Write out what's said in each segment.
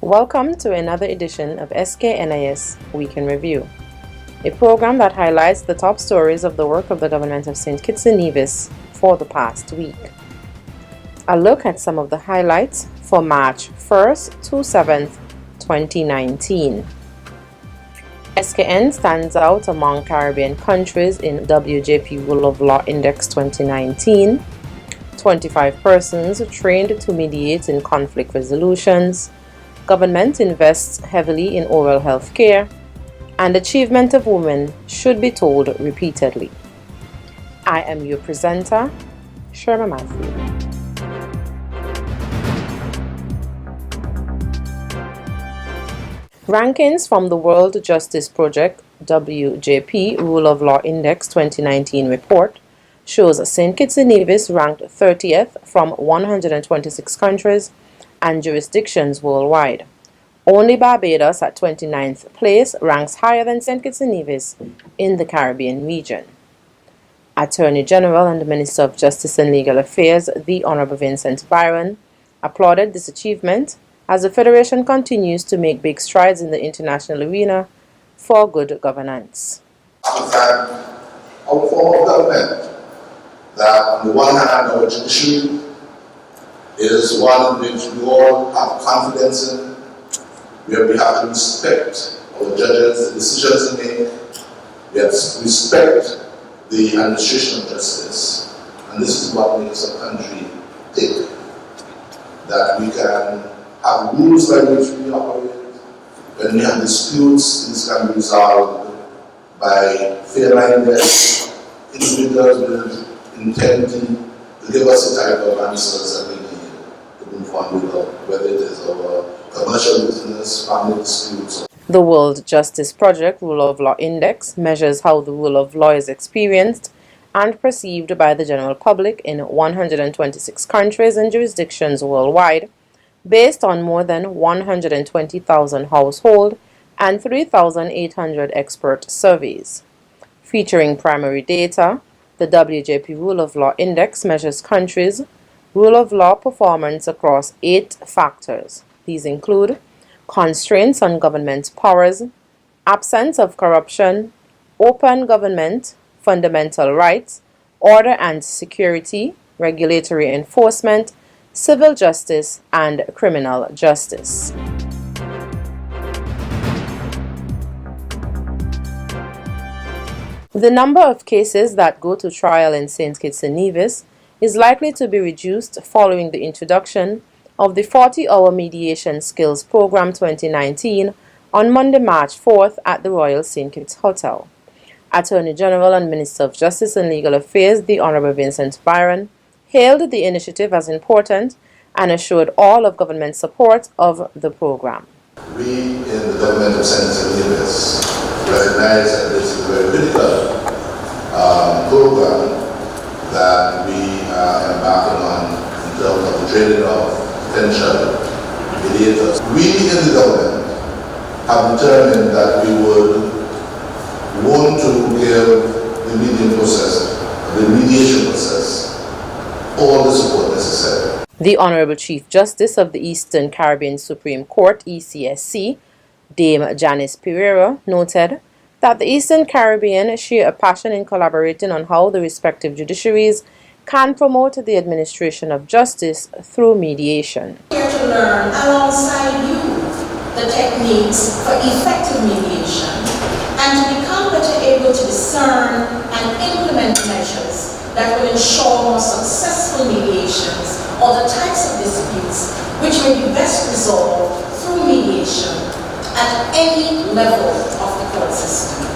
Welcome to another edition of SKNIS Week in Review, a program that highlights the top stories of the work of the government of St. Kitts and Nevis for the past week. A look at some of the highlights for March 1st to 7th, 2019. SKN stands out among Caribbean countries in WJP Rule of Law Index 2019. 25 persons trained to mediate in conflict resolutions. Government invests heavily in oral health care, and achievement of women should be told repeatedly. I am your presenter, Sherma Matthew. Rankings from the World Justice Project WJP Rule of Law Index 2019 report shows St. Kitts and Nevis ranked 30th from 126 countries and jurisdictions worldwide. Only Barbados at 29th place ranks higher than St. Kitts and Nevis in the Caribbean region. Attorney General and Minister of Justice and Legal Affairs, the Honorable Vincent Byron, applauded this achievement as the Federation continues to make big strides in the international arena for good governance. To thank our form of government that on the one hand our judiciary is one in which we all have confidence in, where we have to respect our judges, the decisions they make, we have to respect the administration of justice, and this is what makes a country tick, that we can have rules by which we operate. When we have disputes, these can be resolved by fair-minded individuals with integrity to give us the type of answers that we need to move on with, whether it is our commercial business, family disputes. The World Justice Project Rule of Law Index measures how the rule of law is experienced and perceived by the general public in 126 countries and jurisdictions worldwide, based on more than 120,000 household and 3,800 expert surveys. Featuring primary data, the WJP Rule of Law Index measures countries' rule of law performance across 8 factors. These include constraints on government powers, absence of corruption, open government, fundamental rights, order and security, regulatory enforcement, civil justice, and criminal justice. The number of cases that go to trial in St. Kitts and Nevis is likely to be reduced following the introduction of the 40-hour Mediation Skills Program 2019 on Monday, March 4th at the Royal St. Kitts Hotel. Attorney General and Minister of Justice and Legal Affairs, the Honorable Vincent Byron, hailed the initiative as important and assured all of government support of the program. We in the government of St. Kitts and Nevis recognize that this is a very critical program that we are embarking on in terms of the training of potential mediators. We in the government have determined that we would want to give the mediation process, all the support necessary. The Honorable Chief Justice of the Eastern Caribbean Supreme Court, ECSC, Dame Janice Pereira, noted that the Eastern Caribbean share a passion in collaborating on how the respective judiciaries can promote the administration of justice through mediation. Here to learn alongside you the techniques for effective mediation and to become better able to discern and implement measures that will ensure more successful mediations or the types of disputes which may be best resolved through mediation at any level of the court system.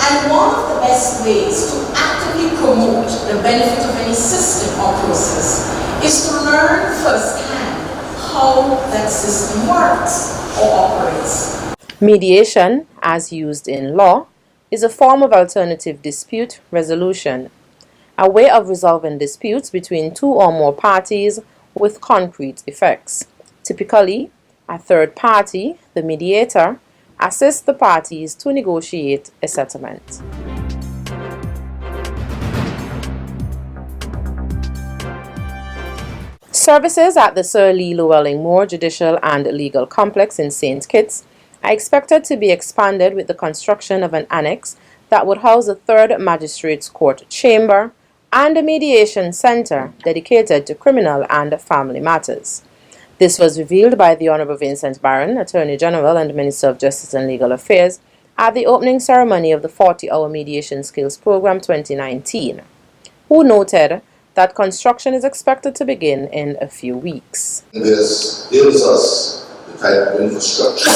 And one of the best ways to actively promote the benefit of any system or process is to learn firsthand how that system works or operates. Mediation, as used in law, is a form of alternative dispute resolution, a way of resolving disputes between two or more parties with concrete effects. Typically, a third party, the mediator, assists the parties to negotiate a settlement. Services at the Sir Lee Llewellyn-Moore Judicial and Legal Complex in St. Kitts are expected to be expanded with the construction of an annex that would house a third Magistrates Court chamber and a mediation center dedicated to criminal and family matters. This was revealed by the Honorable Vincent Byron, Attorney General and Minister of Justice and Legal Affairs, at the opening ceremony of the 40-hour Mediation Skills Program 2019, who noted that construction is expected to begin in a few weeks. This gives us the type of infrastructure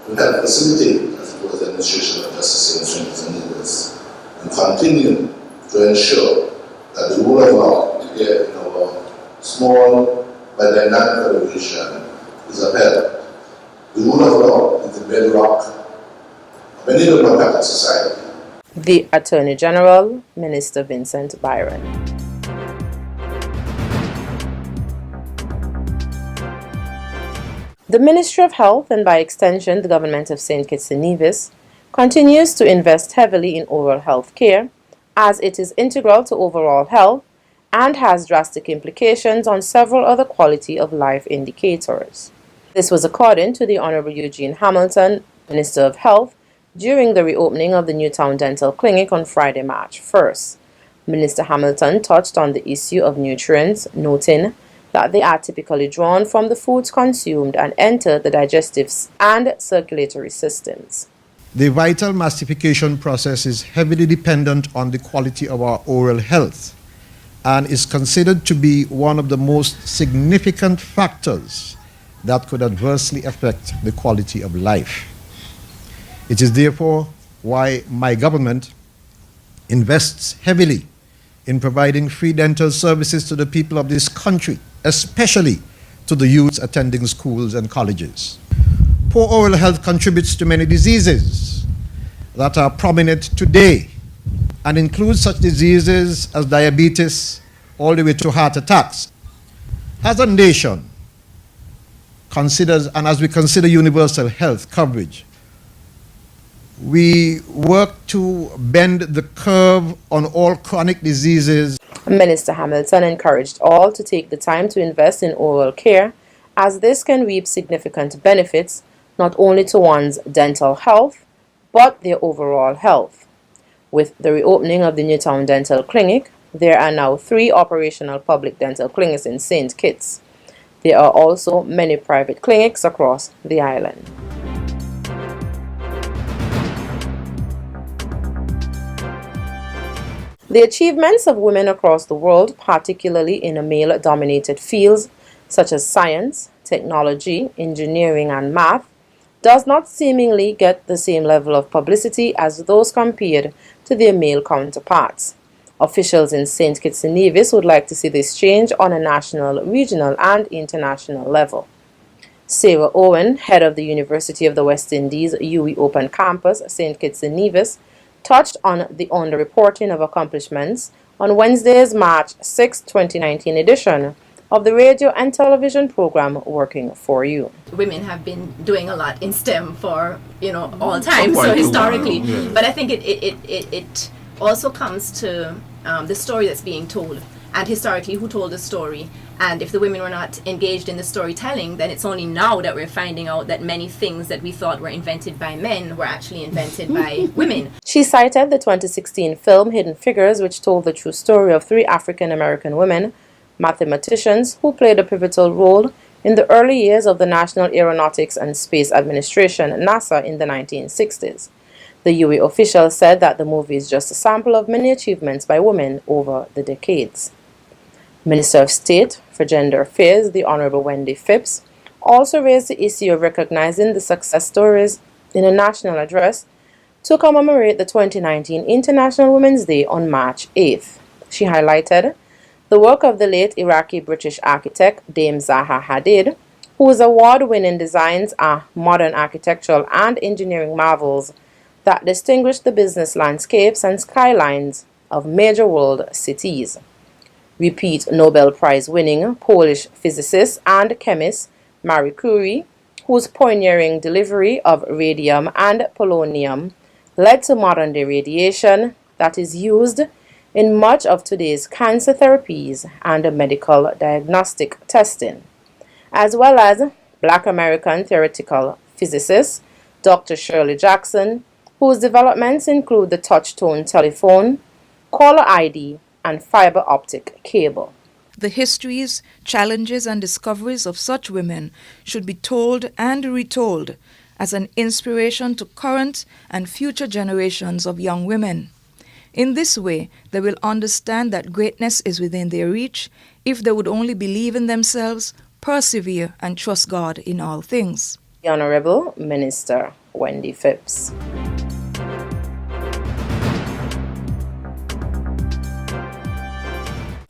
to help facilitate, as it was, the administration of justice in English, and continue to ensure that the rule of law here in our small but dynamic federation is upheld. The rule of law is the bedrock of any democratic society. The Attorney General, Minister Vincent Byron. The Ministry of Health, and by extension the Government of St. Kitts and Nevis, continues to invest heavily in oral health care, as it is integral to overall health and has drastic implications on several other quality of life indicators. This was according to the Honorable Eugene Hamilton, Minister of Health, during the reopening of the Newtown Dental Clinic on Friday, March 1st. Minister Hamilton touched on the issue of nutrients, noting that they are typically drawn from the foods consumed and enter the digestive and circulatory systems. The vital mastification process is heavily dependent on the quality of our oral health and is considered to be one of the most significant factors that could adversely affect the quality of life. It is therefore why my government invests heavily in providing free dental services to the people of this country, especially to the youths attending schools and colleges. Poor oral health contributes to many diseases that are prominent today and includes such diseases as diabetes all the way to heart attacks. As a nation considers, and as we consider universal health coverage, we work to bend the curve on all chronic diseases. Minister Hamilton encouraged all to take the time to invest in oral care, as this can reap significant benefits not only to one's dental health, but their overall health. With the reopening of the Newtown Dental Clinic, there are now 3 operational public dental clinics in St. Kitts. There are also many private clinics across the island. The achievements of women across the world, particularly in male-dominated fields such as science, technology, engineering, and math, does not seemingly get the same level of publicity as those compared to their male counterparts. Officials in St. Kitts and Nevis would like to see this change on a national, regional, and international level. Sarah Owen, head of the University of the West Indies UWI Open Campus, St. Kitts and Nevis, touched on the underreporting of accomplishments on Wednesday's March 6, 2019 edition of the radio and television program Working For You. Women have been doing a lot in STEM for all time, so historically. Yeah. But I think it also comes to the story that's being told, and historically who told the story. And if the women were not engaged in the storytelling, then it's only now that we're finding out that many things that we thought were invented by men were actually invented by women. She cited the 2016 film Hidden Figures, which told the true story of 3 African-American women, mathematicians, who played a pivotal role in the early years of the National Aeronautics and Space Administration, NASA, in the 1960s. The UWI official said that the movie is just a sample of many achievements by women over the decades. Minister of State for Gender Affairs, the Honorable Wendy Phipps, also raised the issue of recognizing the success stories in a national address to commemorate the 2019 International Women's Day on March 8th. She highlighted the work of the late Iraqi-British architect Dame Zaha Hadid, whose award-winning designs are modern architectural and engineering marvels that distinguish the business landscapes and skylines of major world cities. Repeat Nobel Prize-winning Polish physicist and chemist Marie Curie, whose pioneering delivery of radium and polonium led to modern-day radiation that is used in much of today's cancer therapies and medical diagnostic testing, as well as Black American theoretical physicist Dr. Shirley Jackson, whose developments include the touch-tone telephone, caller ID, and fiber optic cable. The histories, challenges, and discoveries of such women should be told and retold as an inspiration to current and future generations of young women. In this way, they will understand that greatness is within their reach if they would only believe in themselves, persevere, and trust God in all things. The Honorable Minister Wendy Phipps.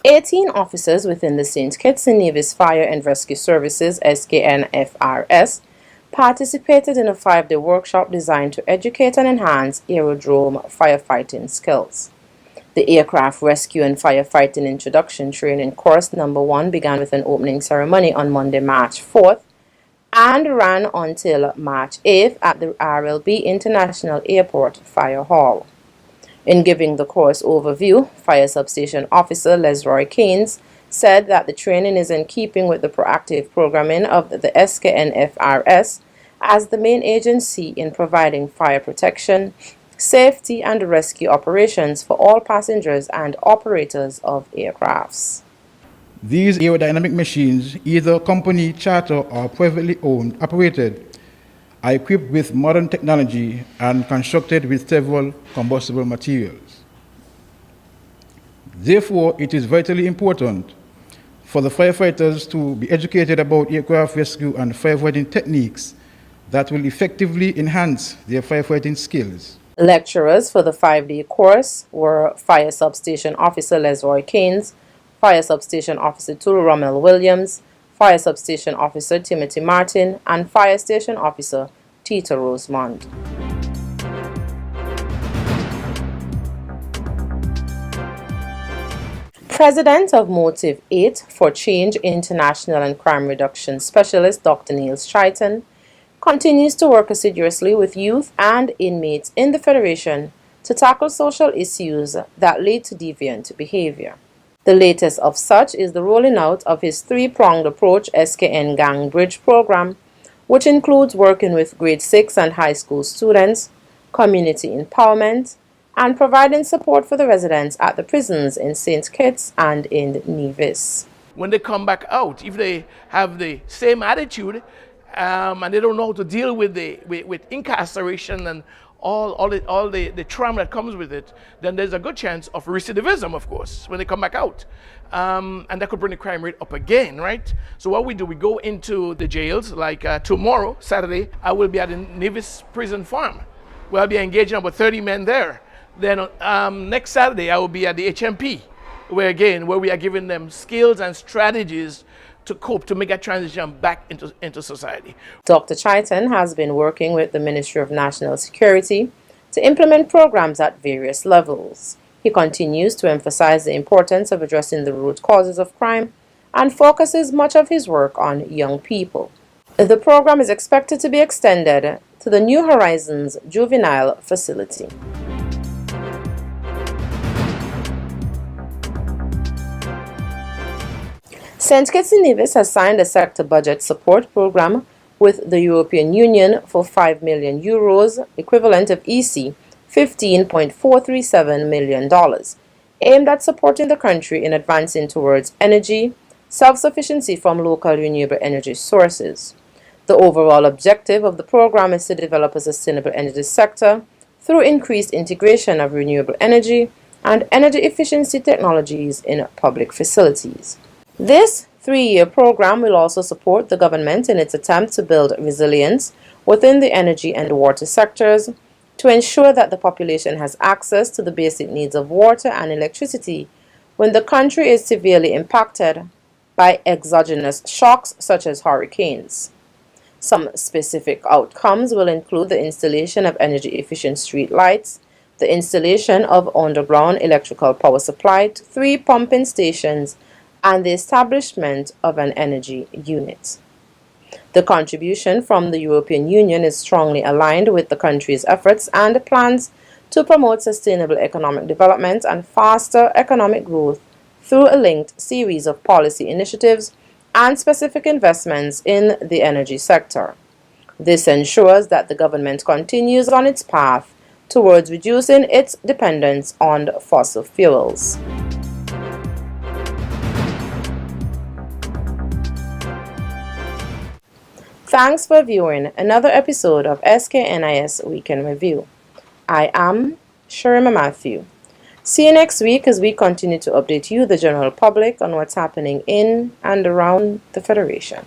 "18 officers within the St. Kitts and Nevis Fire and Rescue Services (SKNFRS) participated in a 5-day workshop designed to educate and enhance aerodrome firefighting skills. The Aircraft Rescue and Firefighting Introduction Training Course number 1 began with an opening ceremony on Monday, March 4th and ran until March 8th at the RLB International Airport Fire Hall. In giving the course overview, Fire Substation Officer Lesroy Keynes said that the training is in keeping with the proactive programming of the SKNFRS as the main agency in providing fire protection, safety, and rescue operations for all passengers and operators of aircrafts. These aerodynamic machines, either company, charter, or privately owned, operated, are equipped with modern technology and constructed with several combustible materials. Therefore, it is vitally important for the firefighters to be educated about aircraft rescue and firefighting techniques that will effectively enhance their firefighting skills. Lecturers for the 5-day course were Fire Substation Officer Lesroy Keynes, Fire Substation Officer Tulu Rommel Williams, Fire Substation Officer Timothy Martin, and Fire Station Officer Tita Rosemond. President of Motive 8 for Change International and Crime Reduction Specialist Dr. Niels Triton continues to work assiduously with youth and inmates in the Federation to tackle social issues that lead to deviant behavior. The latest of such is the rolling out of his 3-pronged approach SKN Gang Bridge program, which includes working with grade 6 and high school students, community empowerment, and providing support for the residents at the prisons in St. Kitts and in Nevis. When they come back out, if they have the same attitude and they don't know how to deal with incarceration and all the trauma that comes with it, then there's a good chance of recidivism, of course, when they come back out. And that could bring the crime rate up again, right? So what we do, we go into the jails, like tomorrow, Saturday, I will be at the Nevis Prison Farm, where I'll be engaging about 30 men there. Then next Saturday, I will be at the HMP, where we are giving them skills and strategies to cope, to make a transition back into society. Dr. Triton has been working with the Ministry of National Security to implement programs at various levels. He continues to emphasize the importance of addressing the root causes of crime and focuses much of his work on young people. The program is expected to be extended to the New Horizons Juvenile Facility. St. Kitts and Nevis has signed a sector budget support program with the European Union for €5 million, equivalent of EC $15.437 million, aimed at supporting the country in advancing towards energy self-sufficiency from local renewable energy sources. The overall objective of the program is to develop a sustainable energy sector through increased integration of renewable energy and energy efficiency technologies in public facilities. This 3-year program will also support the government in its attempt to build resilience within the energy and water sectors to ensure that the population has access to the basic needs of water and electricity when the country is severely impacted by exogenous shocks such as hurricanes. Some specific outcomes will include the installation of energy-efficient street lights, the installation of underground electrical power supply to 3 pumping stations, and the establishment of an energy unit. The contribution from the European Union is strongly aligned with the country's efforts and plans to promote sustainable economic development and faster economic growth through a linked series of policy initiatives and specific investments in the energy sector. This ensures that the government continues on its path towards reducing its dependence on fossil fuels. Thanks for viewing another episode of SKNIS Weekend Review. I am Sharima Matthew. See you next week as we continue to update you, the general public, on what's happening in and around the Federation.